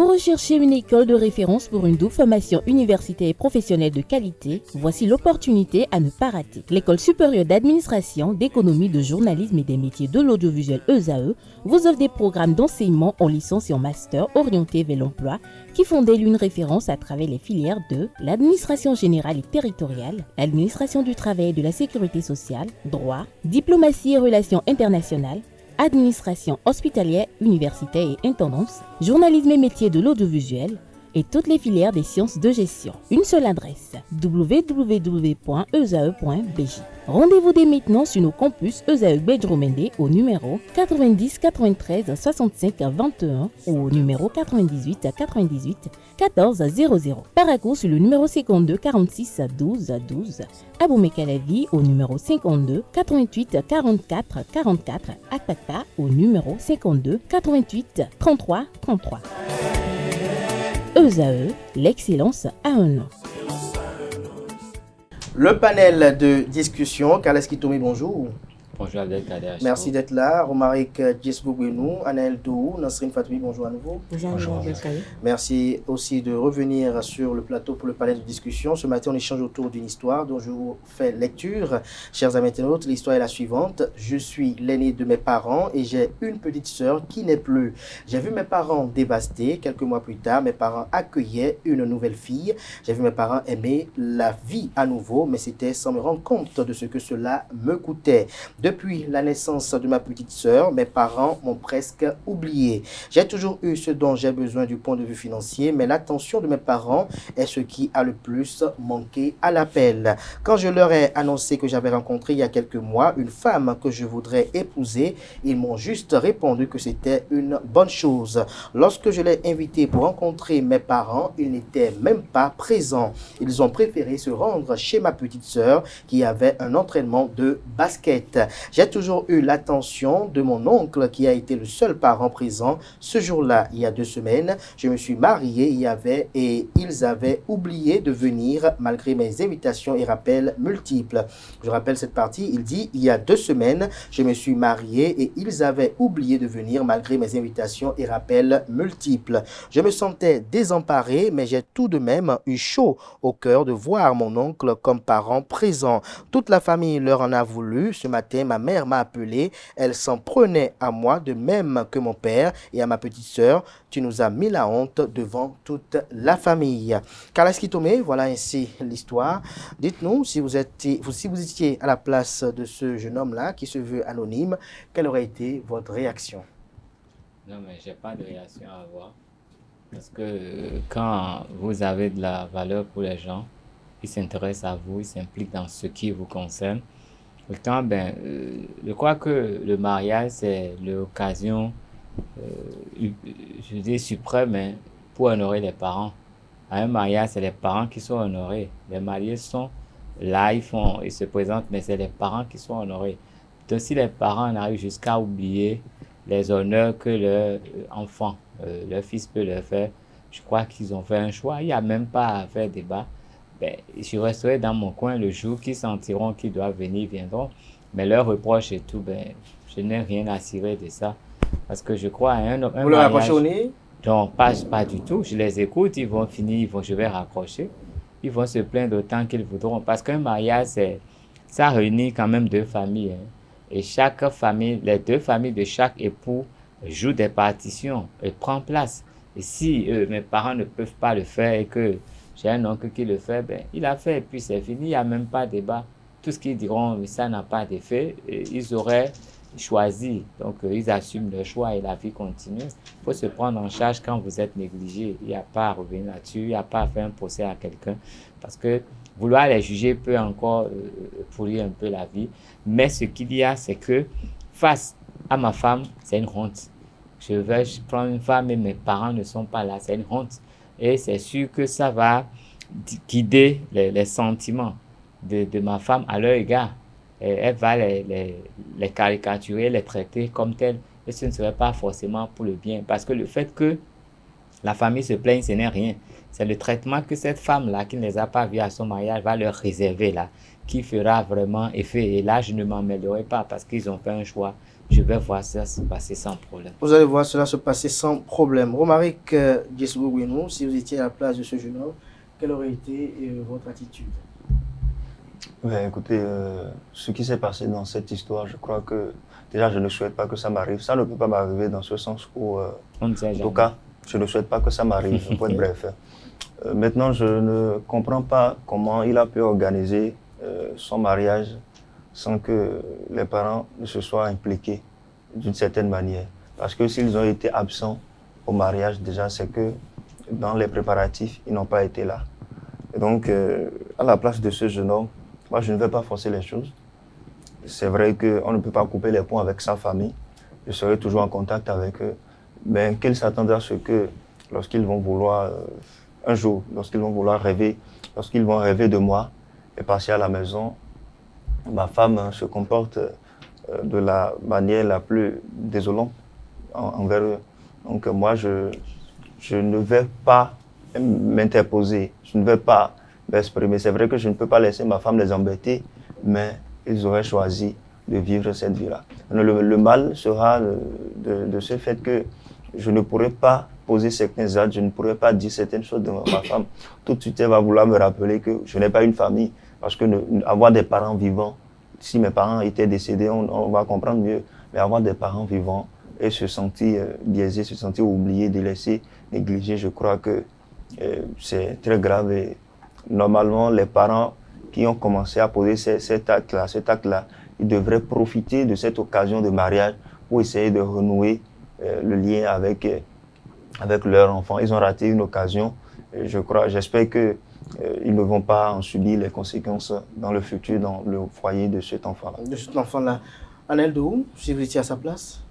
Vous recherchez une école de référence pour une double formation universitaire et professionnelle de qualité? Voici l'opportunité à ne pas rater. L'École supérieure d'administration, d'économie, de journalisme et des métiers de l'audiovisuel ESAE vous offre des programmes d'enseignement en licence et en master orientés vers l'emploi qui font d'elle une référence à travers les filières de l'administration générale et territoriale, l'administration du travail et de la sécurité sociale, droit, diplomatie et relations internationales, administration hospitalière, universitaire et intendance, journalisme et métiers de l'audiovisuel et toutes les filières des sciences de gestion. Une seule adresse, www.esae.bj. Rendez-vous dès maintenant sur nos campus ESAE Bedjromende au numéro 90 93 65 21 ou au numéro 98 98 14 00. Paracourt sur le numéro 52 46 12 12. Aboumé-Calavi au numéro 52 88 44 44. Akpaka au numéro 52 88 33 33. ESAE, l'excellence a un nom. Le panel de discussion, Kales Kitoumi, bonjour. Bonjour Abdelkader. Merci d'être là. Romaric Djesbougouenou, Anaël Dou, Nasrine Fatoumi, bonjour à nouveau. Bonjour Abdelkader. Merci aussi de revenir sur le plateau pour le panel de discussion. Ce matin, on échange autour d'une histoire dont je vous fais lecture. Chers amis internautes, l'histoire est la suivante. Je suis l'aîné de mes parents et j'ai une petite sœur qui n'est plus. J'ai vu mes parents dévastés. Quelques mois plus tard, mes parents accueillaient une nouvelle fille. J'ai vu mes parents aimer la vie à nouveau, mais c'était sans me rendre compte de ce que cela me coûtait. Depuis la naissance de ma petite sœur, mes parents m'ont presque oublié. J'ai toujours eu ce dont j'ai besoin du point de vue financier, mais l'attention de mes parents est ce qui a le plus manqué à l'appel. Quand je leur ai annoncé que j'avais rencontré il y a quelques mois une femme que je voudrais épouser, ils m'ont juste répondu que c'était une bonne chose. Lorsque je l'ai invité pour rencontrer mes parents, ils n'étaient même pas présents. Ils ont préféré se rendre chez ma petite sœur qui avait un entraînement de basket. J'ai toujours eu l'attention de mon oncle qui a été le seul parent présent. Ce jour-là, il y a 2 semaines, je me suis marié et ils avaient oublié de venir malgré mes invitations et rappels multiples. Je rappelle cette partie, il dit « Il y a 2 semaines, je me suis marié et ils avaient oublié de venir malgré mes invitations et rappels multiples. Je me sentais désemparé, mais j'ai tout de même eu chaud au cœur de voir mon oncle comme parent présent. Toute la famille leur en a voulu. Ce matin, ma mère m'a appelé, elle s'en prenait à moi de même que mon père et à ma petite sœur. Tu nous as mis la honte devant toute la famille. » Kales Kitoumi, voilà ainsi l'histoire. Dites-nous si vous étiez à la place de ce jeune homme-là qui se veut anonyme, quelle aurait été votre réaction? Non, mais j'ai pas de réaction à avoir. Parce que quand vous avez de la valeur pour les gens, ils s'intéressent à vous, ils s'impliquent dans ce qui vous concerne. Pourtant, je crois que le mariage, c'est l'occasion, je dis suprême, hein, pour honorer les parents. À un mariage, c'est les parents qui sont honorés. Les mariés sont là, ils se présentent, mais c'est les parents qui sont honorés. Donc, si les parents arrivent jusqu'à oublier les honneurs que leur enfant, leur fils peut leur faire, je crois qu'ils ont fait un choix. Il n'y a même pas à faire débat. Je resterai dans mon coin le jour qu'ils sentiront qu'ils doivent venir, ils viendront. Mais leur reproche et tout, je n'ai rien à cirer de ça. Parce que je crois à un Vous leur raccrochez au nez? Non, pas du tout. Je les écoute, ils vont finir, je vais raccrocher. Ils vont se plaindre autant qu'ils voudront. Parce qu'un mariage, ça réunit quand même 2 familles. Hein. Et chaque famille, les 2 familles de chaque époux jouent des partitions et prennent place. Et si mes parents ne peuvent pas le faire et que j'ai un oncle qui le fait, il a fait et puis c'est fini, il n'y a même pas de débat. Tout ce qu'ils diront, ça n'a pas d'effet, ils auraient choisi. Donc, ils assument leur choix et la vie continue. Il faut se prendre en charge quand vous êtes négligé. Il n'y a pas à revenir là-dessus, il n'y a pas à faire un procès à quelqu'un. Parce que vouloir les juger peut encore pourrir un peu la vie. Mais ce qu'il y a, c'est que face à ma femme, c'est une honte. Je prends une femme et mes parents ne sont pas là, c'est une honte. Et c'est sûr que ça va guider les sentiments de ma femme à leur égard. Elle va les caricaturer, les traiter comme tels. Et ce ne serait pas forcément pour le bien. Parce que le fait que la famille se plaigne, ce n'est rien. C'est le traitement que cette femme-là, qui ne les a pas vus à son mariage, va leur réserver là, qui fera vraiment effet. Et là, je ne m'en mêlerai pas parce qu'ils ont fait un choix je vais voir ça se passer sans problème. Vous allez voir cela se passer sans problème. Romaric Djessougouinou, si vous étiez à la place de ce jeune homme, quelle aurait été votre attitude? Ouais, écoutez, ce qui s'est passé dans cette histoire, je crois que déjà je ne souhaite pas que ça m'arrive. Ça ne peut pas m'arriver dans ce sens où, On ne sait en jamais. tout cas, je ne souhaite pas que ça m'arrive, pour être bref. Maintenant, je ne comprends pas comment il a pu organiser son mariage sans que les parents ne se soient impliqués d'une certaine manière. Parce que s'ils ont été absents au mariage, déjà, c'est que dans les préparatifs, ils n'ont pas été là. Et donc, à la place de ce jeune homme, moi, je ne vais pas forcer les choses. C'est vrai qu'on ne peut pas couper les ponts avec sa famille. Je serai toujours en contact avec eux. Mais qu'ils s'attendent à ce que, lorsqu'ils vont vouloir, un jour, lorsqu'ils vont vouloir rêver, lorsqu'ils vont rêver de moi et passer à la maison, ma femme se comporte de la manière la plus désolante envers eux. Donc moi, je ne vais pas m'interposer, je ne vais pas m'exprimer. C'est vrai que je ne peux pas laisser ma femme les embêter, mais ils auraient choisi de vivre cette vie-là. Le mal sera de ce fait que je ne pourrai pas poser certains actes, je ne pourrai pas dire certaines choses de ma femme. Tout de suite, elle va vouloir me rappeler que je n'ai pas une famille, parce que avoir des parents vivants, si mes parents étaient décédés, on va comprendre mieux, mais avoir des parents vivants et se sentir biaisé, se sentir oublié, délaissé, négligé, je crois que c'est très grave. Et normalement, les parents qui ont commencé à poser cet acte-là, ils devraient profiter de cette occasion de mariage pour essayer de renouer le lien avec leur enfant. Ils ont raté une occasion. J'espère qu'ils ne vont pas en subir les conséquences dans le futur, dans le foyer de cet enfant-là. De cet enfant-là. Anel Dou, si vous étiez à sa place?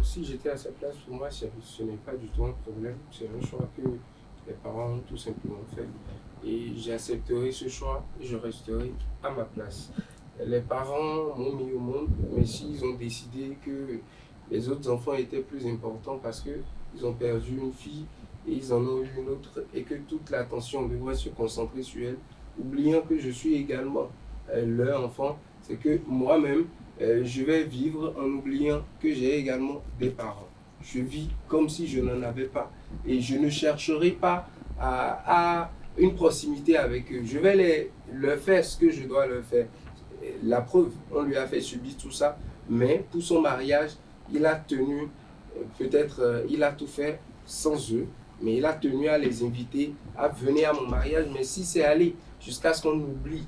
Si j'étais à sa place, pour moi, ce n'est pas du tout un problème. C'est un choix que les parents ont tout simplement fait. Et j'accepterai ce choix et je resterai à ma place. Les parents m'ont mis au monde, mais s'ils ont décidé que les autres enfants étaient plus importants parce qu'ils ont perdu une fille et ils en ont eu une autre et que toute l'attention devrait se concentrer sur elle, oubliant que je suis également leur enfant, c'est que moi-même, je vais vivre en oubliant que j'ai également des parents. Je vis comme si je n'en avais pas et je ne chercherai pas à une proximité avec eux. Je vais leur faire ce que je dois leur faire. La preuve, on lui a fait subir tout ça, mais pour son mariage, il a tenu, peut-être il a tout fait sans eux, mais il a tenu à les inviter à venir à mon mariage. Mais si c'est allé jusqu'à ce qu'on oublie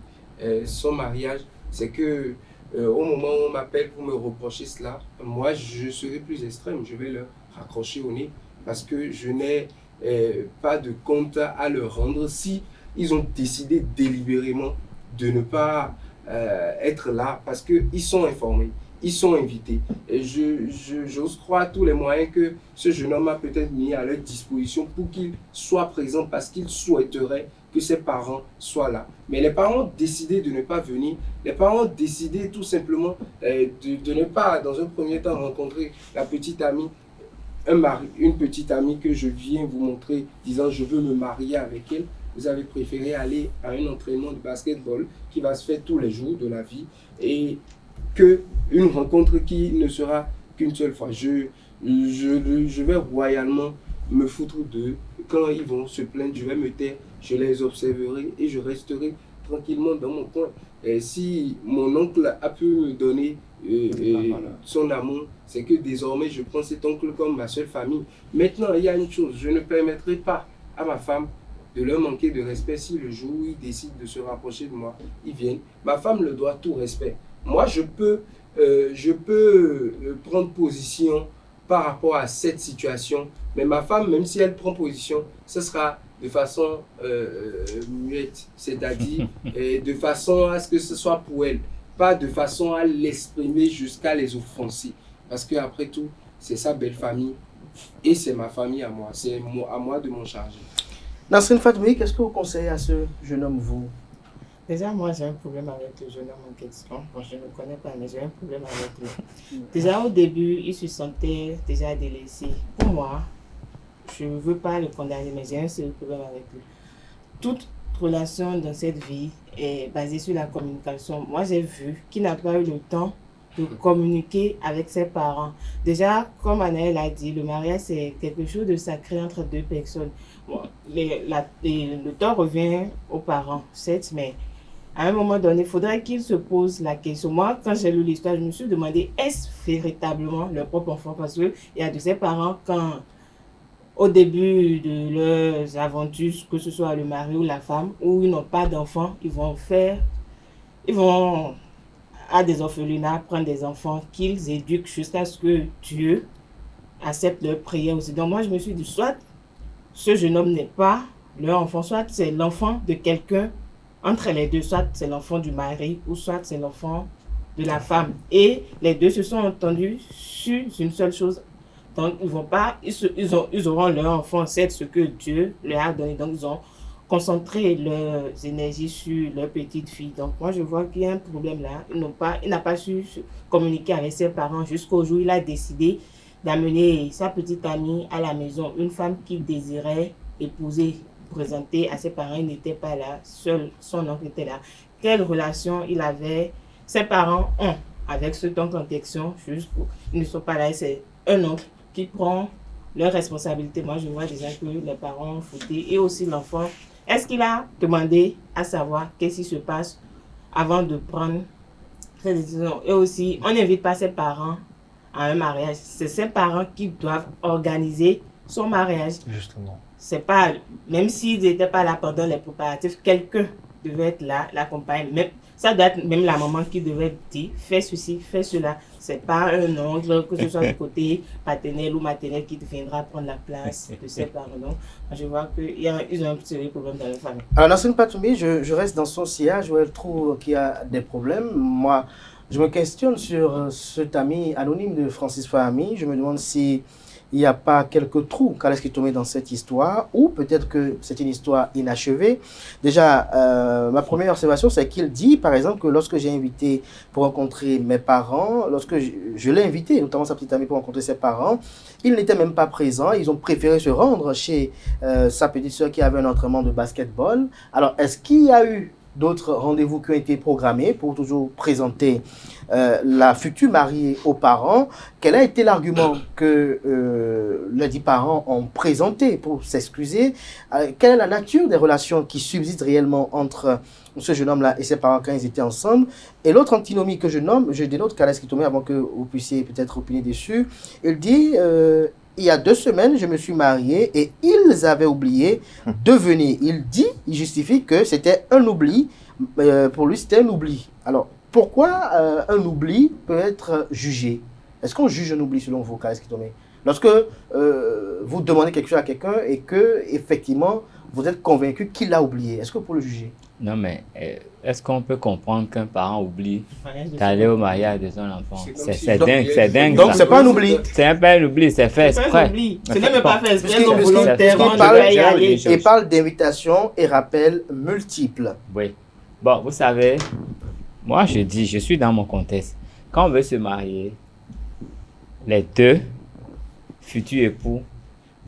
son mariage, c'est que au moment où on m'appelle pour me reprocher cela, moi je serai plus extrême, je vais leur raccrocher au nez parce que je n'ai pas de compte à leur rendre si ils ont décidé délibérément de ne pas être là parce qu'ils sont informés, ils sont invités. Et j'ose croire tous les moyens que ce jeune homme a peut-être mis à leur disposition pour qu'ils soient présents parce qu'il souhaiterait que ses parents soient là. Mais les parents ont décidé de ne pas venir. Les parents ont décidé tout simplement de ne pas, dans un premier temps, rencontrer la petite amie, une petite amie que je viens vous montrer, disant je veux me marier avec elle. Vous avez préféré aller à un entraînement de basketball qui va se faire tous les jours de la vie et qu'une rencontre qui ne sera qu'une seule fois. Je vais royalement me foutre d'eux. Quand ils vont se plaindre, je vais me taire, je les observerai et je resterai tranquillement dans mon coin. Et si mon oncle a pu me donner son amour, c'est que désormais je prends cet oncle comme ma seule famille. Maintenant, il y a une chose, je ne permettrai pas à ma femme de leur manquer de respect si le jour où ils décident de se rapprocher de moi, ils viennent. Ma femme leur doit tout respect. Moi, je peux prendre position par rapport à cette situation, mais ma femme, même si elle prend position, ce sera de façon muette, c'est-à-dire de façon à ce que ce soit pour elle, pas de façon à l'exprimer jusqu'à les offenser. Parce qu'après tout, c'est sa belle famille et c'est ma famille à moi. C'est à moi de m'en charger. Nasrine Fatoumi, qu'est-ce que vous conseillez à ce jeune homme, vous? Déjà, moi, j'ai un problème avec le jeune homme en question. Bon, je ne le connais pas, mais j'ai un problème avec lui. Déjà, au début, il se sentait déjà délaissé. Pour moi, je ne veux pas le condamner, mais j'ai un seul problème avec lui. Toute relation dans cette vie est basée sur la communication. Moi, j'ai vu qu'il n'a pas eu le temps de communiquer avec ses parents. Déjà, comme Anaël a dit, le mariage, c'est quelque chose de sacré entre deux personnes. Bon, le tort revient aux parents, certes, mais à un moment donné, il faudrait qu'ils se posent la question. Moi, quand j'ai lu l'histoire, je me suis demandé, est-ce véritablement leur propre enfant? Parce qu'il y a de ces parents, quand au début de leurs aventures, que ce soit le mari ou la femme, où ils n'ont pas d'enfants, ils vont à des orphelinats prendre des enfants qu'ils éduquent jusqu'à ce que Dieu accepte leur prière aussi. Donc moi, je me suis dit, soit ce jeune homme n'est pas leur enfant, soit c'est l'enfant de quelqu'un entre les deux, soit c'est l'enfant du mari ou soit c'est l'enfant de la femme. Et les deux se sont entendus sur une seule chose. Donc ils vont pas, ils auront leur enfant, c'est ce que Dieu leur a donné. Donc ils ont concentré leurs énergies sur leur petite fille. Donc moi je vois qu'il y a un problème là. Il n'a pas su communiquer avec ses parents jusqu'au jour où il a décidé d'amener sa petite amie à la maison, une femme qu'il désirait épouser, présenter à ses parents. Il n'était pas là, seul son oncle était là. Quelle relation il avait, ses parents ont avec cet oncle en question, juste pour, ils ne sont pas là, c'est un oncle qui prend leurs responsabilités. Moi je vois déjà que les parents ont fouté et aussi l'enfant. Est-ce qu'il a demandé à savoir qu'est-ce qui se passe avant de prendre cette décision? Et aussi, on n'invite pas ses parents à un mariage. C'est ses parents qui doivent organiser son mariage. Justement. C'est pas, même s'ils n'étaient pas là pendant les préparatifs, quelqu'un devait être là, l'accompagner. Même, ça doit être même la maman qui devait dire, fais ceci, fais cela. C'est pas un oncle, que ce soit du côté paternel ou maternel, qui viendra prendre la place de ses parents. Donc, je vois qu'ils ont un petit problème dans la famille. Alors, Nassine Patoumi, je reste dans son sillage où elle trouve qu'il y a des problèmes. Moi, je me questionne sur cet ami anonyme de Francis Fahmy. Je me demande si il n'y a pas quelques trous Kales Kitome dans cette histoire, ou peut-être que c'est une histoire inachevée. Déjà, ma première observation, c'est qu'il dit, par exemple, que lorsque j'ai invité pour rencontrer mes parents, lorsque je l'ai invité, notamment sa petite amie, pour rencontrer ses parents, ils n'étaient même pas présents. Ils ont préféré se rendre chez sa petite soeur qui avait un entraînement de basketball. Alors, est-ce qu'il y a eu d'autres rendez-vous qui ont été programmés pour toujours présenter la future mariée aux parents? Quel a été l'argument que les 10 parents ont présenté pour s'excuser? Quelle est la nature des relations qui subsistent réellement entre ce jeune homme-là et ses parents quand ils étaient ensemble? Et l'autre antinomie que je nomme, je dénote Kales Kitome avant que vous puissiez peut-être opiner dessus. Il dit... il y a 2 semaines, je me suis marié et ils avaient oublié de venir. Il dit, il justifie que c'était un oubli. Pour lui, c'était un oubli. Alors, pourquoi un oubli peut être jugé? Est-ce qu'on juge un oubli selon vous, Kales Kitome? Lorsque vous demandez quelque chose à quelqu'un et que, effectivement, vous êtes convaincu qu'il l'a oublié, est-ce que vous pouvez le juger? Non, mais est-ce qu'on peut comprendre qu'un parent oublie d'aller au mariage de son enfant? C'est dingue, c'est dingue. Donc, c'est pas un oubli. C'est un peu un oubli, c'est fait exprès. C'est même pas fait exprès, donc volontairement, il parle d'invitation et rappel multiples. Oui. Bon, vous savez, moi je dis, je suis dans mon contexte. Quand on veut se marier, les 2 futurs époux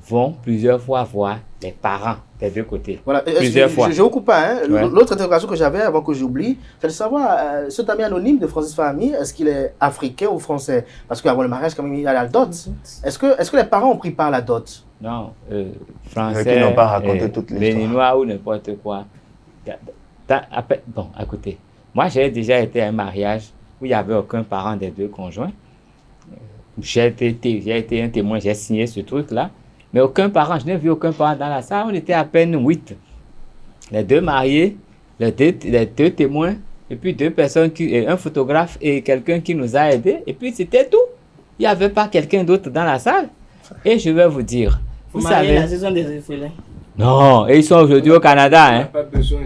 vont plusieurs fois voir les parents des 2 côtés. Voilà. Plusieurs fois. Je ne vous coupe pas. Hein. Ouais. L'autre interrogation que j'avais avant que j'oublie, c'est de savoir, cet ami anonyme de Francis Fahmy, est-ce qu'il est africain ou français? Parce qu'avant le mariage, quand même, il y a la dot. Est-ce que les parents ont pris part à la dot? Non, français, Qui n'ont pas raconté toute l'histoire. béninois ou n'importe quoi. Bon, écoutez, moi j'ai déjà été à un mariage où il n'y avait aucun parent des 2 conjoints. J'ai été un témoin, j'ai signé ce truc-là. Mais aucun parent, je n'ai vu aucun parent dans la salle. On était à peine 8. Les 2 mariés, les deux témoins, et puis 2 personnes, un photographe et quelqu'un qui nous a aidés. Et puis c'était tout. Il n'y avait pas quelqu'un d'autre dans la salle. Et je vais vous dire, vous savez... la saison des orphelins. Non, et ils sont aujourd'hui au Canada. Hein.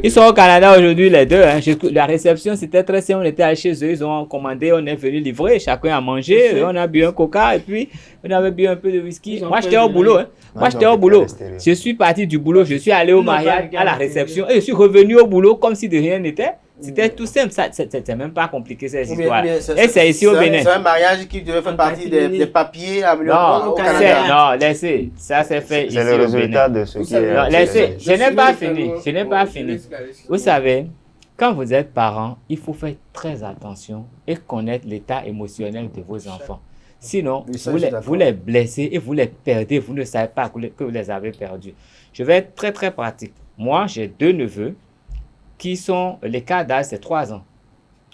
Ils sont au Canada aujourd'hui, les 2. Hein. La réception, c'était très simple. On était allé chez eux, ils ont commandé, on est venu livrer. Chacun a mangé, on a bu un coca et puis on avait bu un peu de whisky. Moi, j'étais au boulot. Hein. Moi, j'étais au boulot. Je suis parti du boulot, je suis allé au mariage, à la réception et je suis revenu au boulot comme si de rien n'était. C'était tout simple, c'est même pas compliqué cette histoire. Et c'est ici au Bénin. C'est un mariage qui devait faire partie des papiers à au Canada. Non, laissez, ça c'est fait ici au Bénin. C'est le résultat de ce qui est... Non, laissez, je n'ai pas fini, je n'ai pas fini. Vous savez, quand vous êtes parent, il faut faire très attention et connaître l'état émotionnel de vos enfants. Sinon, vous les blessez et vous les perdez. Vous ne savez pas que vous les avez perdus. Je vais être très, très pratique. Moi, j'ai 2 neveux qui sont, l'écart d'âge, c'est 3 ans.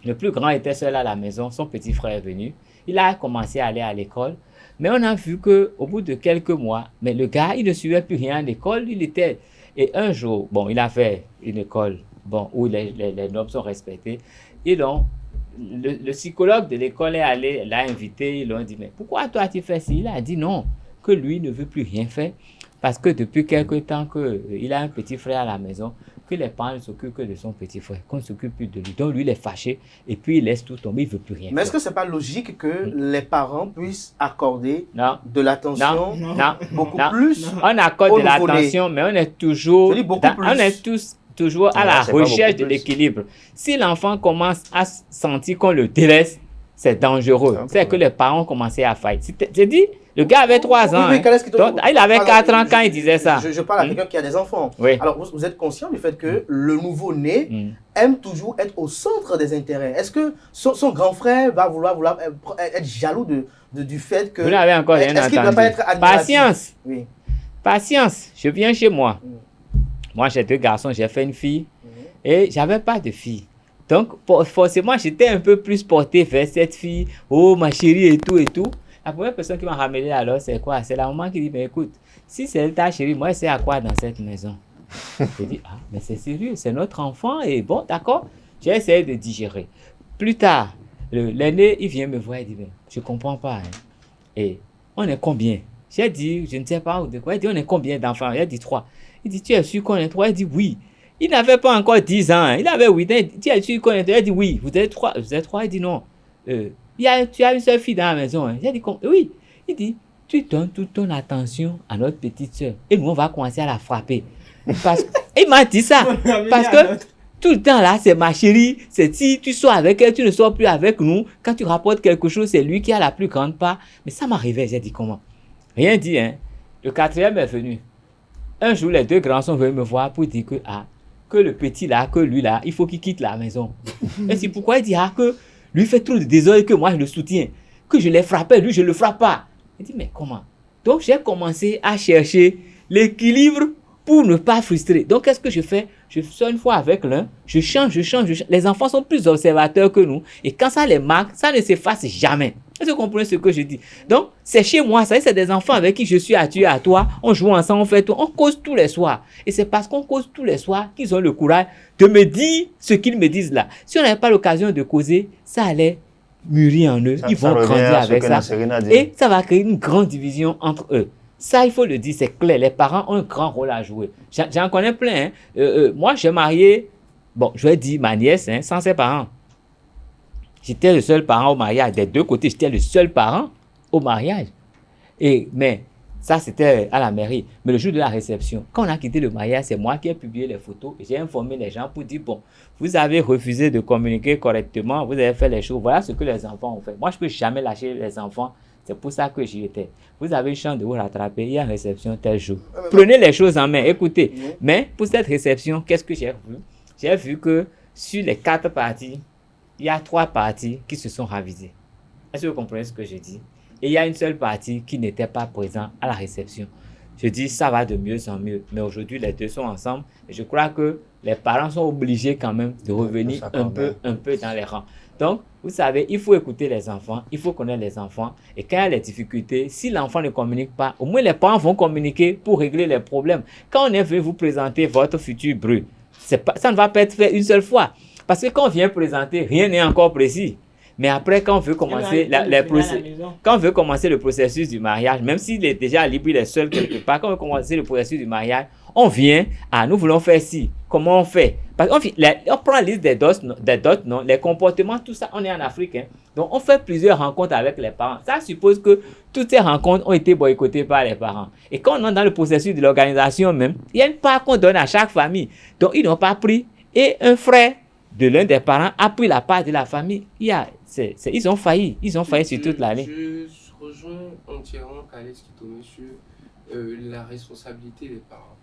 Le plus grand était seul à la maison. Son petit frère est venu. Il a commencé à aller à l'école. Mais on a vu qu'au bout de quelques mois, mais le gars, il ne suivait plus rien à l'école. Et un jour, bon, il a fait une école où les normes sont respectées. Et donc, le psychologue de l'école est allé, l'a invité, ils l'ont dit, mais pourquoi toi tu fais ça? Il a dit non, que lui ne veut plus rien faire parce que depuis quelque temps qu'il a un petit frère à la maison, que les parents ne s'occupent que de son petit frère, qu'on ne s'occupe plus de lui. Donc lui, il est fâché et puis il laisse tout tomber, il ne veut plus rien faire. Mais est-ce que ce n'est pas logique que les parents puissent accorder non. de l'attention beaucoup plus? On accorde de l'attention, mais on est toujours, on est toujours à la recherche de l'équilibre. Si l'enfant commence à sentir qu'on le délaisse, c'est dangereux. C'est que les parents ont commencé à faillir. J'ai dit, le gars avait 3 ans. Donc, il avait 4 ans quand il disait ça. Je parle à quelqu'un qui a des enfants. Oui. Alors, vous êtes conscient du fait que le nouveau-né aime toujours être au centre des intérêts. Est-ce que son grand frère va vouloir être jaloux du fait que... Vous n'avez encore rien entendu. Est-ce qu'il ne va pas être admiratif? Patience. Oui. Patience. Je viens chez moi. Moi, j'ai 2 garçons, j'ai fait une fille. Et je n'avais pas de fille. Donc, forcément, j'étais un peu plus porté vers cette fille. Oh, ma chérie et tout et tout. La première personne qui m'a ramené alors, c'est quoi? C'est la maman qui dit, mais écoute, si c'est ta chérie, moi, c'est à quoi dans cette maison? J'ai dit, ah, mais c'est sérieux, c'est notre enfant. Et bon, d'accord, j'ai essayé de digérer. Plus tard, l'aîné, il vient me voir et dit, mais je ne comprends pas. Hein. Et on est combien? J'ai dit, je ne sais pas de quoi. Il dit, on est combien d'enfants? Il a dit 3. Il dit, tu es sûr qu'on est 3? Il dit, oui. Il n'avait pas encore 10 ans. Hein. Il avait 8 ans. Tu es sûr qu'on est 3? Il dit, oui. Vous êtes 3? Vous êtes 3? Il dit, non. Tu as une seule fille dans la maison. Hein. J'ai dit, oui. Il dit, tu donnes toute ton attention à notre petite soeur. Et nous, on va commencer à la frapper. Il m'a dit ça. Parce que tout le temps là, c'est ma chérie. C'est si tu sors avec elle, tu ne sors plus avec nous. Quand tu rapportes quelque chose, c'est lui qui a la plus grande part. Mais ça m'arrivait. J'ai dit, comment? Rien dit. Hein. Le 4e est venu. Un jour, les 2 grands sont venus me voir pour dire que le petit là, que lui là, il faut qu'il quitte la maison. Et c'est pourquoi il dit que lui fait trop de désordre et que moi je le soutiens. Que je l'ai frappé, lui je ne le frappe pas. Il dit mais comment? Donc j'ai commencé à chercher l'équilibre pour ne pas frustrer. Donc qu'est-ce que je fais? Je sors une fois avec l'un, je change. Les enfants sont plus observateurs que nous. Et quand ça les marque, ça ne s'efface jamais. Est-ce que vous comprenez ce que je dis? Donc, c'est chez moi, ça, c'est des enfants avec qui je suis attiré à toi. On joue ensemble, on fait tout. On cause tous les soirs. Et c'est parce qu'on cause tous les soirs qu'ils ont le courage de me dire ce qu'ils me disent là. Si on n'avait pas l'occasion de causer, ça allait mûrir en eux. Ils vont grandir avec ça. Et ça va créer une grande division entre eux. Ça, il faut le dire, c'est clair. Les parents ont un grand rôle à jouer. J'en connais plein. Hein. Moi, j'ai marié, bon, je vais dire ma nièce, hein, sans ses parents. J'étais le seul parent au mariage. Des 2 côtés, j'étais le seul parent au mariage. Mais ça, c'était à la mairie. Mais le jour de la réception, quand on a quitté le mariage, c'est moi qui ai publié les photos. J'ai informé les gens pour dire, bon, vous avez refusé de communiquer correctement, vous avez fait les choses. Voilà ce que les enfants ont fait. Moi, je ne peux jamais lâcher les enfants. C'est pour ça que j'y étais. Vous avez une chance de vous rattraper. Il y a une réception tel jour. Prenez les choses en main. Écoutez. Mais pour cette réception, qu'est-ce que j'ai vu? J'ai vu que sur les 4 parties, il y a 3 parties qui se sont ravisées. Est-ce que vous comprenez ce que je dis? Et il y a une seule partie qui n'était pas présente à la réception. Je dis, ça va de mieux en mieux. Mais aujourd'hui, les 2 sont ensemble. Et je crois que les parents sont obligés quand même de revenir un peu dans les rangs. Donc, vous savez, il faut écouter les enfants, il faut connaître les enfants. Et quand il y a des difficultés, si l'enfant ne communique pas, au moins les parents vont communiquer pour régler les problèmes. Quand on est venu vous présenter votre futur bru, ça ne va pas être fait une seule fois. Parce que quand on vient présenter, rien n'est encore précis. Mais après, quand on veut commencer le processus du mariage, même s'il est déjà libre, il est seul quelque part, quand on veut commencer le processus du mariage, on vient, nous voulons faire ci. Comment on fait? Parce qu'on prend la liste des dots, non, les comportements, tout ça, on est en Afrique. Hein. Donc, on fait plusieurs rencontres avec les parents. Ça suppose que toutes ces rencontres ont été boycottées par les parents. Et quand on est dans le processus de l'organisation même, il y a une part qu'on donne à chaque famille. Donc, ils n'ont pas pris. Et un frère de l'un des parents a pris la part de la famille. Ils ont failli sur toute l'année. Je rejoins entièrement Khaled Kitoumé sur la responsabilité des parents.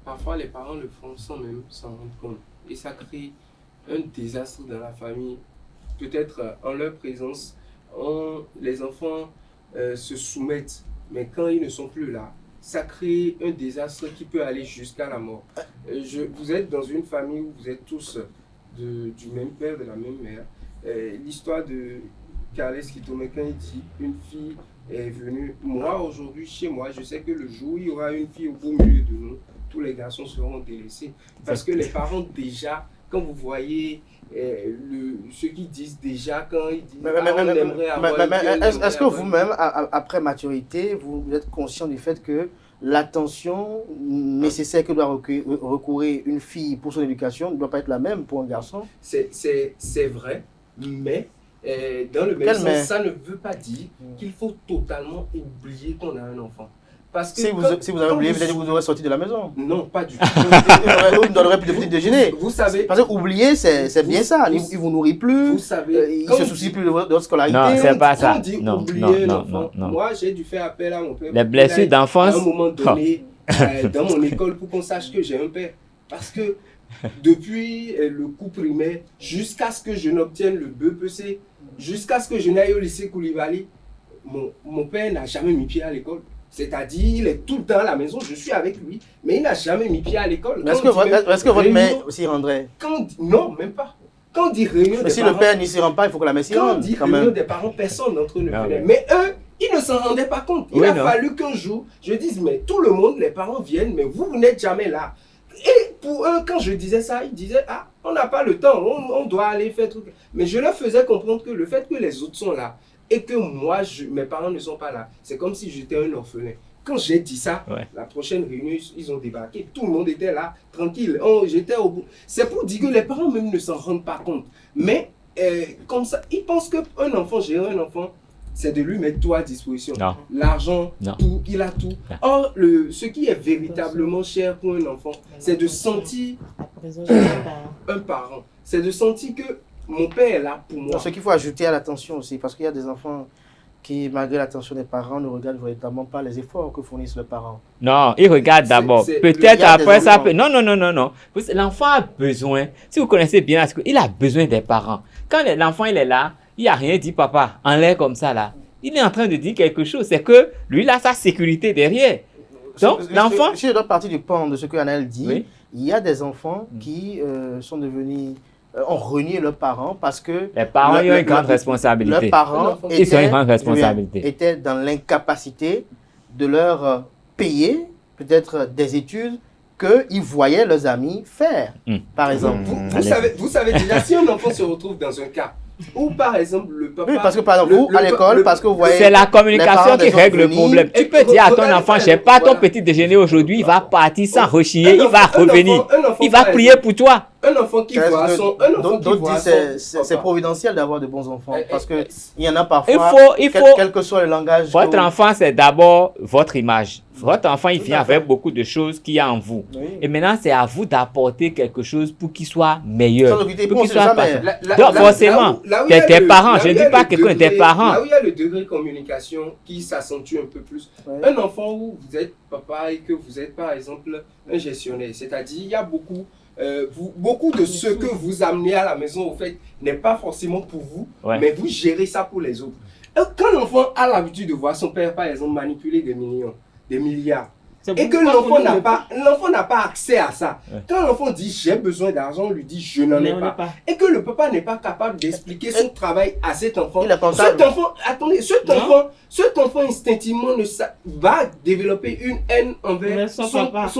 Parfois, les parents le font sans même s'en rendre compte. Et ça crée un désastre dans la famille, peut-être en leur présence, les enfants se soumettent, mais quand ils ne sont plus là, ça crée un désastre qui peut aller jusqu'à la mort. Vous êtes dans une famille où vous êtes tous du même père, de la même mère. L'histoire de Carles Kitome, quand il dit une fille est venue, moi aujourd'hui chez moi, je sais que le jour où il y aura une fille au beau milieu de nous, tous les garçons seront délaissés. Parce que les parents déjà, quand vous voyez ceux qui disent déjà, quand ils disent on aimerait avoir est-ce que vous-même, après maturité, vous êtes conscient du fait que l'attention nécessaire que doit recourir une fille pour son éducation ne doit pas être la même pour un garçon? C'est vrai, mais dans le même sens, ça ne veut pas dire qu'il faut totalement oublier qu'on a un enfant. Parce que si vous avez oublié, peut-être que vous aurez sorti de la maison. Non, pas du tout. Vous ne donnerez plus de petit déjeuner. Vous savez. Parce que oublier, c'est bien ça. Il ne vous nourrit plus. Vous savez. Il ne se soucie plus de votre scolarité. Non, c'est pas ça. Quand on dit oublier un enfant, moi j'ai dû faire appel à mon père. Les blessures d'enfance. À un moment donné, dans mon école, pour qu'on sache que j'ai un père. Parce que depuis le cours primaire, jusqu'à ce que je n'obtienne le BEPC, jusqu'à ce que je n'aille au lycée Koulibaly, mon père n'a jamais mis pied à l'école. C'est-à-dire, il est tout le temps à la maison, je suis avec lui, mais il n'a jamais mis pied à l'école. Est-ce que votre mère s'y rendrait? Non, même pas. Quand on dit réunion des si parents, le père n'y s'y rend pas, il faut que la mère s'y rende. Quand on dit réunion des parents, personne d'entre eux ne venait. Mais eux, ils ne s'en rendaient pas compte. Il a fallu qu'un jour, je dise, mais tout le monde, les parents viennent, mais vous n'êtes jamais là. Et pour eux, quand je disais ça, ils disaient, ah, on n'a pas le temps, on doit aller faire truc. Mais je leur faisais comprendre que le fait que les autres sont là, et que moi, mes parents ne sont pas là. C'est comme si j'étais un orphelin. Quand j'ai dit ça, la prochaine réunion, ils ont débarqué. Tout le monde était là, tranquille. J'étais au bout. C'est pour dire que les parents même ne s'en rendent pas compte. Mais comme ça, ils pensent qu'un enfant, gérer un enfant, c'est de lui mettre tout à disposition. L'argent, tout, il a tout. Or, ce qui est véritablement cher pour un enfant, c'est de sentir un parent. C'est de sentir que mon père est là pour moi. Non, ce qu'il faut ajouter à l'attention aussi, parce qu'il y a des enfants qui, malgré l'attention des parents, ne regardent véritablement pas les efforts que fournissent leurs parents. Non, ils regardent d'abord. Peut-être après ça peut... Non. L'enfant a besoin, si vous connaissez bien, il a besoin des parents. Quand l'enfant il est là, il n'a rien dit, papa, en l'air comme ça là. Il est en train de dire quelque chose. C'est que lui, il a sa sécurité derrière. Donc, l'enfant... Si je dois partir du point de ce que Anaël dit, il y a des enfants qui sont devenus... ont renié leurs parents parce que... Les parents ont une grande responsabilité. Leurs parents étaient dans l'incapacité de leur payer peut-être des études qu'ils voyaient leurs amis faire, par exemple. Vous savez déjà, si un enfant se retrouve dans un cas où, par exemple, le papa... Oui, parce que, par exemple, vous, à l'école, parce que vous voyez... C'est la communication qui règle le problème. Tu peux dire à ton enfant, je n'ai pas ton petit déjeuner aujourd'hui, il va partir sans rechigner, il va revenir. Il va prier pour toi. Un enfant qui voit son... D'autres disent c'est providentiel d'avoir de bons enfants, parce qu'il y en a parfois, quel que soit le langage... Votre enfant, c'est d'abord votre image. Votre enfant, il vient avec beaucoup de choses qu'il y a en vous. Oui. Et maintenant, c'est à vous d'apporter quelque chose pour qu'il soit meilleur. Pour qu'il soit parfait. Donc, forcément, tes parents, je ne dis pas que tes parents. Là où il y a le degré de communication qui s'accentue un peu plus. Un enfant où vous êtes papa et que vous êtes, par exemple, un gestionnaire, c'est-à-dire, il y a beaucoup de ce que vous amenez à la maison, au fait, n'est pas forcément pour vous, mais vous gérez ça pour les autres. Et quand l'enfant a l'habitude de voir son père, par exemple, manipuler des milliards, et que l'enfant n'a pas accès à ça. Quand l'enfant dit j'ai besoin d'argent, on lui dit je n'en ai pas. Et que le papa n'est pas capable d'expliquer son travail à cet enfant. Cet enfant instinctivement va développer une haine envers son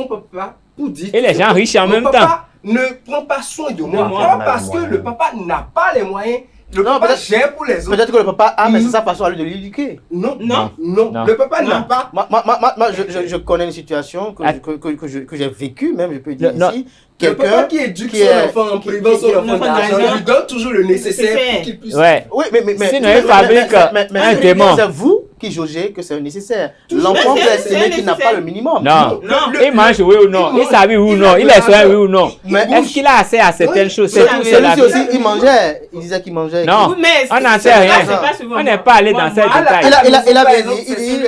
papa pour dire et les gens riches en même temps. Ne prend pas soin de moi. Pas parce que le papa n'a pas les moyens. Le papa gère pour les autres. Peut-être que le papa a, mais c'est sa façon à lui de l'éduquer. Non. Le papa n'a pas. Moi, je connais une situation que j'ai vécue, même, je peux dire ici. Le papa qui éduque son enfant en privant son enfant d'argent, il lui donne toujours le nécessaire pour qu'il puisse... Oui, mais sinon il fabrique un démon. qui jaugeait que c'est nécessaire. L'enfant peut estimer qu'il n'a pas le minimum. Non, il mange oui ou non, il s'habille oui ou non, il est soin oui ou non. Est-ce qu'il a accès à certaines choses? C'est tout, c'est la Celui-ci aussi, il mangeait. Il disait qu'il mangeait. Non, on n'en sait rien. On n'est pas allé dans ces détails. Il a bien dit, il dit,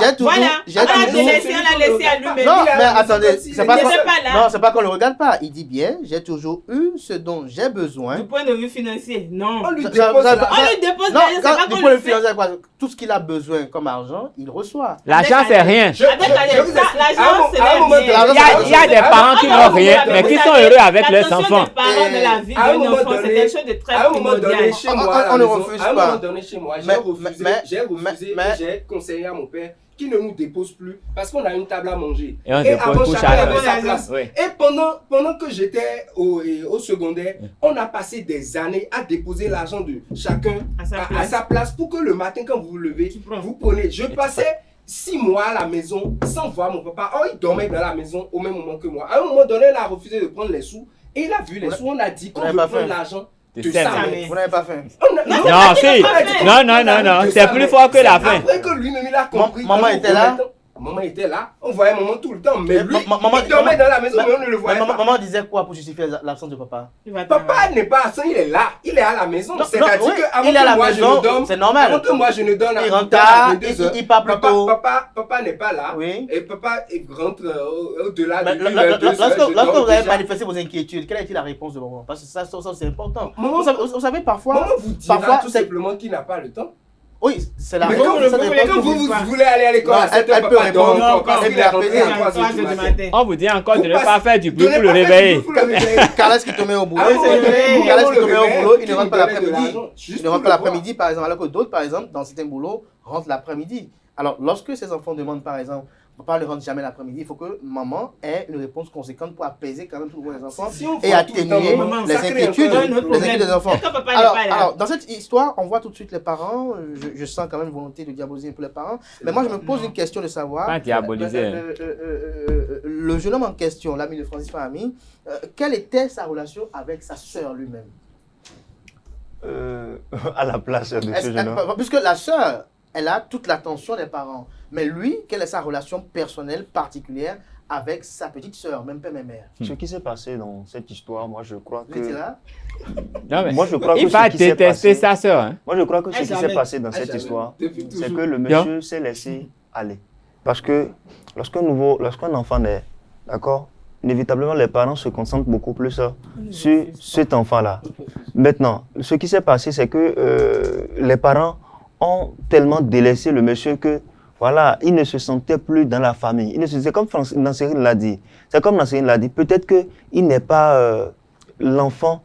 j'ai toujours... On l'a laissé à lui-même. Non, mais attendez, c'est pas qu'on le regarde pas. Il dit bien, j'ai toujours eu ce dont j'ai besoin. Du point de vue financier, non. On lui dépose là. Non, du point de vue financier, tout ce qu'il a besoin comme argent, il reçoit. L'argent, c'est rien. L'argent, c'est Il y a des parents qui n'ont rien, mais qui sont heureux avec leurs enfants. De la vie d'un enfant, c'est quelque chose de très primordial. On ne refuse pas. À un moment donné, chez moi, j'ai refusé, j'ai conseillé à mon père qui ne nous dépose plus parce qu'on a une table à manger. Et on avant, dépose chacun chacun. avait sa place. Oui. Et pendant que j'étais au secondaire, on a passé des années à déposer l'argent de chacun à sa place pour que le matin, quand vous vous levez, vous prenez. Je passais 6 mois à la maison sans voir mon papa. Oh, il dormait dans la maison au même moment que moi. À un moment donné, il a refusé de prendre les sous. Et il a vu les sous. On a dit qu'on veut prendre l'argent de sa mère. Vous n'avez pas faim. Non, si. Non. C'est plus fort que la faim. Après que lui-même il a compris. Maman était là. Maman était là. On voyait maman tout le temps. Mais lui, maman il dormait dans la maison, mais on ne le voyait pas. Maman disait quoi pour justifier l'absence de papa? Papa n'est pas absent, il est là. Il est à la maison. C'est-à-dire qu'avant que moi je ne dorme, c'est normal. avant que moi je ne donne il rentre tard, il part plus tôt. Papa n'est pas là. Oui. Et papa il rentre au-delà de Lorsque vous avez manifesté vos inquiétudes, quelle a été la réponse de maman? Parce que ça c'est important. Vous savez, parfois. Maman vous dira tout simplement qu'il n'a pas le temps. Oui, c'est la Mais réponse. quand vous voulez aller à l'école, elle peut répondre. On vous dit encore de ne pas faire du bruit pour le réveiller. Carles qui te met au boulot, il ne rentre pas l'après-midi. Il ne rentre pas l'après-midi, par exemple, alors que d'autres, par exemple, dans certains boulots, rentrent l'après-midi. Alors, lorsque ces enfants demandent, par exemple, papa ne rentre jamais l'après-midi, il faut que maman ait une réponse conséquente pour apaiser quand même tous les enfants et atténuer les inquiétudes des enfants. Alors, dans cette histoire, on voit tout de suite les parents. Je sens quand même une volonté de diaboliser un peu les parents. Mais moi, je me pose une question de savoir. Pas diaboliser. Le jeune homme en question, l'ami de Francis Fahmy, quelle était sa relation avec sa sœur lui-même? À la place de ce jeune homme. Puisque la sœur, elle a toute l'attention des parents. Mais lui, quelle est sa relation personnelle particulière avec sa petite sœur, même père, même mère? Ce qui s'est passé dans cette histoire, moi je crois que... Non, mais moi, je crois il que va détester sa sœur. Hein. Moi je crois que ce qui s'est passé dans cette histoire, c'est que le monsieur s'est laissé aller. Parce que lorsqu'un enfant naît, d'accord, inévitablement les parents se concentrent beaucoup plus sur cet enfant-là. Maintenant, ce qui s'est passé, c'est que les parents ont tellement délaissé le monsieur que voilà, il ne se sentait plus dans la famille. C'est comme Nancérine l'a dit. C'est comme Nancérine l'a dit. Peut-être qu'il n'est pas l'enfant,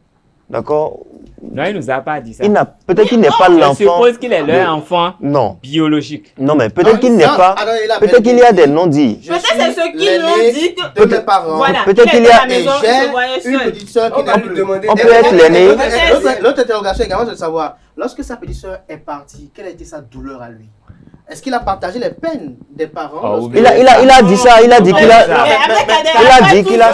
d'accord? Non, il ne nous a pas dit ça. Peut-être qu'il n'est pas l'enfant. Je suppose qu'il est leur enfant biologique. Non, mais peut-être qu'il n'est pas. Peut-être qu'il y a des non-dits. Peut-être c'est ceux qui l'ont dit que. De mes parents. Voilà. Peut-être qu'il y a. J'ai une petite soeur qui n'a plus. On peut être l'aîné. L'autre interrogation également, c'est de savoir, lorsque sa petite soeur est partie, quelle a été sa douleur à lui? Est-ce qu'il a partagé les peines des parents? Il a dit ça, il a dit qu'il a. Il a dit qu'il a.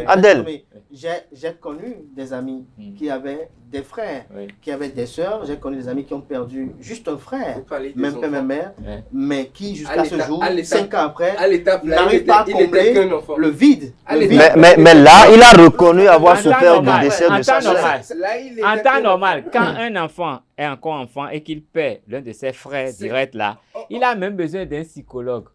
Adèle. J'ai connu des amis qui avaient des frères, qui avaient des sœurs. J'ai connu des amis qui ont perdu juste un frère, même père, même mère, mais qui jusqu'à ce jour, 5 ans après, n'arrivent pas à combler le vide. Mais là, il a reconnu avoir souffert du décès de sa sœur. En temps normal, quand un enfant est encore enfant et qu'il perd l'un de ses frères directs là, il a même besoin d'un psychologue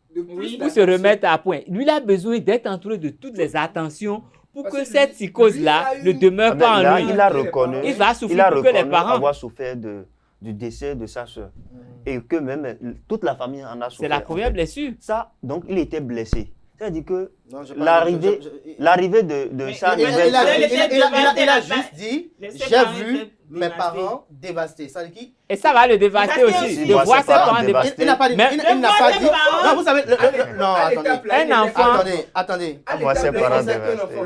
pour se remettre à point. Lui, il a besoin d'être entouré de toutes les attentions pour que cette psychose-là ne demeure pas en lui. Il a reconnu, il va souffrir pour que les parents avoir souffert du décès de sa soeur. Et que même toute la famille en a souffert. C'est la première blessure. Ça, donc il était blessé. C'est-à-dire que l'arrivée de sa nouvelle... Il a juste dit, j'ai vu mes parents dévastés. Et ça va le dévaster aussi, de voir ses parents dévastés. Il n'a pas dit... Non, vous savez... Non, attendez. Un enfant... Attendez.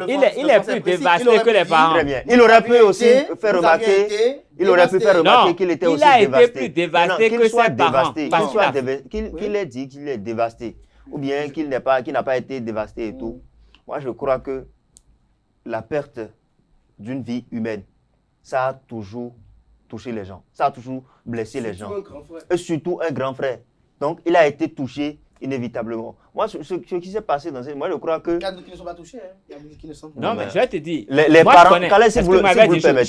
Il est plus dévasté que les parents. Très bien. Il aurait pu aussi faire remarquer... Il aurait pu faire remarquer qu'il était aussi dévasté. Il a été plus dévasté que ses parents. Qu'il ait dit qu'il est dévasté. Ou bien qu'il n'a pas été dévasté et tout. Moi, je crois que la perte d'une vie humaine, ça a toujours touché les gens. Ça a toujours blessé les gens. Surtout un grand frère. Et surtout un grand frère. Donc, il a été touché inévitablement. Moi, ce qui s'est passé dans cette... Moi, je crois que... Il y a d'autres qui ne sont pas touchés. Hein. Il y a d'autres qui ne sont pas. Non, mais je vais te dire. Les moi, parents, je connais, Calais, si vous le permettez.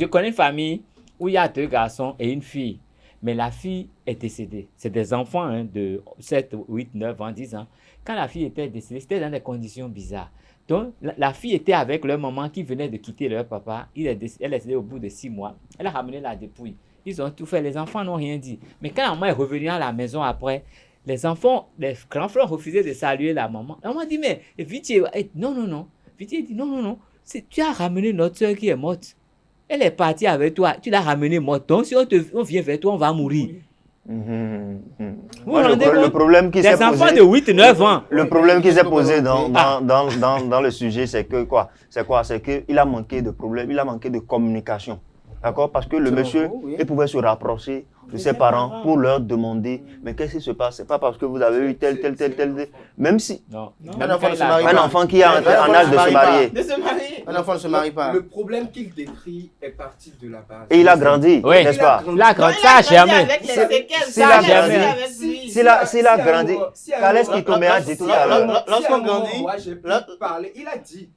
je connais une famille où il y a 2 garçons et une fille. Mais la fille est décédée. C'est des enfants hein, de 7, 8, 9 ans, 10 ans. Quand la fille était décédée, c'était dans des conditions bizarres. Donc, la fille était avec leur maman qui venait de quitter leur papa. Elle est décédée au bout de 6 mois. Elle a ramené la dépouille. Ils ont tout fait. Les enfants n'ont rien dit. Mais quand la maman est revenue à la maison après, les enfants, les grands frères refusaient de saluer la maman. La maman dit, mais Vitier, non. Vitier dit, non. Tu as ramené notre soeur qui est morte. Elle est partie avec toi. Tu l'as ramenée morte. Donc, si on vient vers toi, on va mourir. Moi, le problème qui s'est posé... Des enfants de 8-9 ans. Le problème qui s'est posé dans le sujet, c'est que quoi? C'est qu'il a manqué de problème, il a manqué de communication. D'accord? Parce que le monsieur, il pouvait se rapprocher de ses parents pour leur demander, mais qu'est-ce qui se passe? C'est pas parce que vous avez eu tel. Même si... Non. Un enfant qui est en âge de se marier. Un enfant ne se marie pas. Le problème qu'il décrit est parti de la base. Et il a grandi, Oui. n'est-ce pas? La grande, ça jamais. S'il a grandi, Calais qui tombait à dire tout à l'heure. Lorsqu'on grandit, il a dit.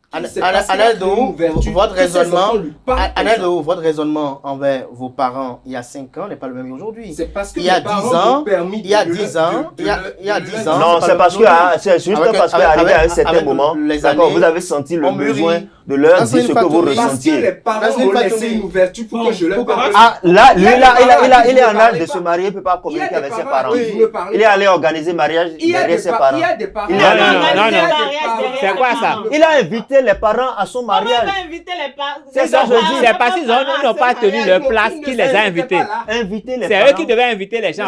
Aneldo, votre raisonnement envers vos parents il y a 5 ans n'est pas le même aujourd'hui. C'est parce que il y a 10 ans, il y a 10 ans, non, c'est parce que c'est juste parce qu'arrivé à un certain moment, d'accord, vous avez senti le besoin de leur dire ce que vous Parce que ressentiez. les parents ont laissé une ouverture pour que je leur parle. Ah, là, lui, il est en âge de se marier, il ne peut pas communiquer avec ses parents. Il est allé organiser mariage derrière ses parents. Il y a des parents. Non. C'est quoi ça? Il a invité les parents à son mariage. C'est ça, je dis. C'est parce qu'ils n'ont pas tenu leur place qu'il les a invités. Inviter les C'est parents. eux qui devaient inviter les gens.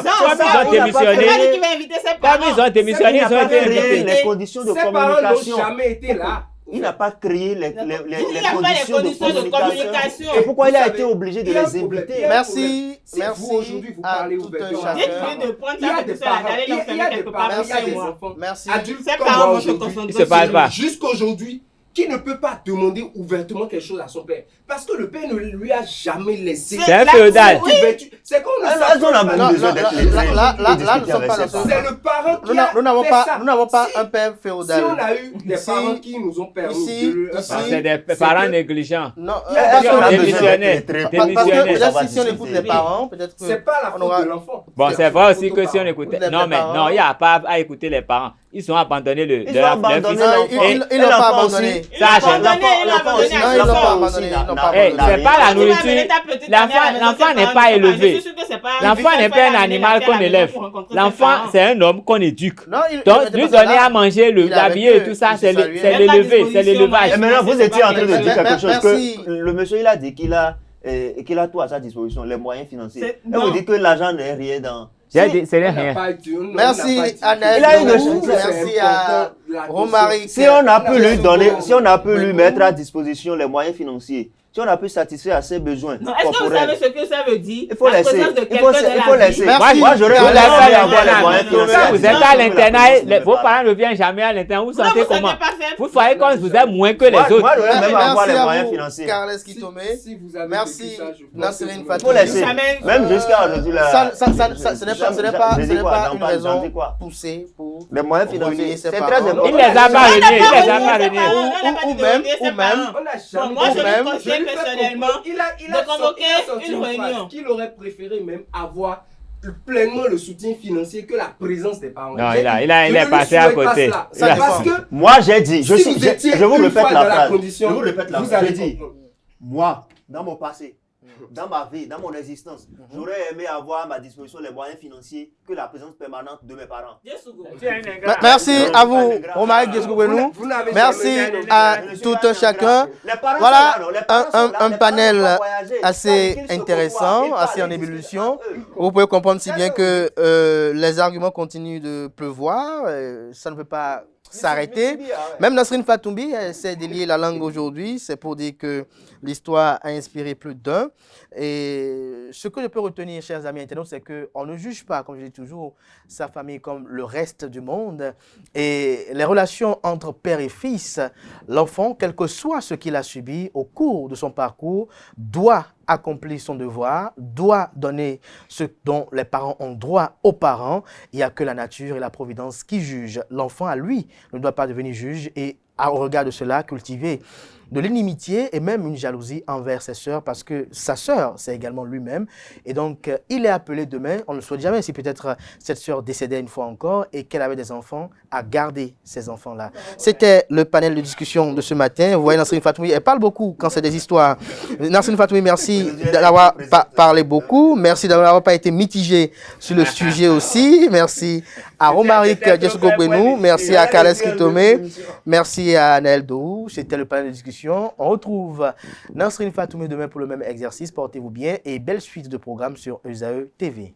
Comme ils ont démissionné, ils ont été invités. Les conditions de Ses parents n'ont communication. jamais été là. Il n'a pas créé les conditions de communication. Et pourquoi il a été obligé de les inviter? Merci Vous aujourd'hui, vous à parlez tout un ouvertement. chacun. Il y a des parents, il y a des enfants, Merci. adultes Ses comme parents moi vont se aujourd'hui, concentrer Ils se parlent pas. jusqu'aujourd'hui, qui ne peut pas demander ouvertement quelque chose à son père. Parce que le père ne lui a jamais laissé. C'est un féodal. C'est qu'on ne Elles ont la même Non, besoin là, d'être là, nous sommes pas dans ce- C'est le parent qui Nous n'avons fait pas, ça. nous n'avons pas Si- un père Si féodal. on a eu des Ici- parents qui nous ont permis ici- de ici- C'est des parents négligents. Non, Elles ont la Démissionnaire. parce que Démissionnaire. peut-être si on écoute les parents, peut-être que c'est pas la on faute aura- de l'enfant. Bon, c'est vrai aussi que si on écoute. écoutait. Vous Non, êtes mais des parents. non, il n'y a pas à écouter les parents. Ils ont abandonné Ils ont leur abandonné fils. l'enfant. Ils l'ont pas abandonné. Ça, Non, ils l'ont pas abandonné. C'est pas la nourriture. L'enfant n'est pas élevé. L'enfant n'est pas un animal qu'on élève. L'enfant, c'est un homme qu'on éduque. Non, Donc, lui donner à manger, l'habiller et tout ça, c'est l'élever, c'est l'élevage. Et maintenant, vous étiez en train de dire quelque chose Merci. que le monsieur, il a dit qu'il a tout à sa disposition, les moyens financiers. C'est- Et vous non. dites que l'argent n'est rien dans... J'ai dit, c'est On n'a rien. pas dit- on Merci, n'a pas dit- Annette. Il a une Merci chance. C'est à important, la Romaric. Si on a pu lui donner, si on a pu lui Oui. mettre à disposition les moyens financiers, si on a pu satisfaire à ses besoins Non, est-ce que vous corporels, savez ce que ça veut dire? il faut La laisser. présence de Il faut quelqu'un dans il faut la vie. laisser. Merci. Moi, j'aurais Vous voulu êtes à avoir les moyens l'internat. financiers. Vous êtes à l'internat, vos parents ne viennent jamais à l'internat. Vous Non, sentez vous savez comment? pas faire. Vous voyez comme vous êtes moins que les Moi, autres. j'aurais même avoir les Merci à moyens vous, financiers. Carles Si- Kitomé. si vous avez Merci, vécu ça, je pense Nasserine que vous- Fatou. Il faut laisser. Jamais- Même jusqu'à aujourd'hui, là. Ce n'est pas une raison J'ai quoi? poussée pour Les moyens ruiner financiers, ses c'est parents. très Il important. les a pas On réunis, n'a il pas les a renié pas ses réunis. parents, on n'a pas dit de ou même- renier ses ou même- parents. On n'a Bon, jamais moi, je Ou même- lui conseille personnellement il a de convoquer sorti une phrase réunion. qu'il aurait préféré même avoir pleinement le soutien financier que la présence des parents. Non, J'ai il dit, est je ne passé lui à souhaite pas côté. cela. Ça Parce dépend. que Moi, j'ai dit, je vous étiez vous une répète fois la dans la phrase. condition, Je vous répète la vous phrase. allez J'ai dit, comprendre. moi, dans mon passé, dans ma vie, dans mon existence, j'aurais aimé avoir à ma disposition les moyens financiers que la présence permanente de mes parents. Merci à vous, Romaric Dieskoubenou. Vous n'avez Merci jamais été à un tout un chacun. Voilà un panel assez intéressant, assez en ébullition. Vous pouvez comprendre si bien que les arguments continuent de pleuvoir. Ça ne peut pas s'arrêter. Même Nasserine Fatoumbi essaie de lier la langue aujourd'hui. C'est pour dire que l'histoire a inspiré plus d'un. Et ce que je peux retenir, chers amis internautes, c'est qu'on ne juge pas, comme je dis toujours, sa famille comme le reste du monde. Et les relations entre père et fils, l'enfant, quel que soit ce qu'il a subi au cours de son parcours, doit accomplir son devoir, doit donner ce dont les parents ont droit aux parents. Il n'y a que la nature et la providence qui jugent. L'enfant, à lui, ne doit pas devenir juge et, au regard de cela, cultiver de l'inimitié et même une jalousie envers ses sœurs parce que sa sœur, c'est également lui-même. Et donc, il est appelé demain, on ne le souhaite jamais, si peut-être cette sœur décédait une fois encore et qu'elle avait des enfants, à garder ces enfants-là. C'était le panel de discussion de ce matin. Vous voyez, Nasrine Fatoumi, elle parle beaucoup quand c'est des histoires. Nasrine Fatoumi, merci d'avoir parlé beaucoup. Merci d'avoir pas été mitigé sur le sujet aussi. Merci à Romaric Djesoko Benou. Merci à Kales Kitome. Merci à Naël Dou. C'était le panel de discussion. On retrouve Nasrine Fatoumi demain pour le même exercice. Portez-vous bien et belle suite de programmes sur ESAE TV.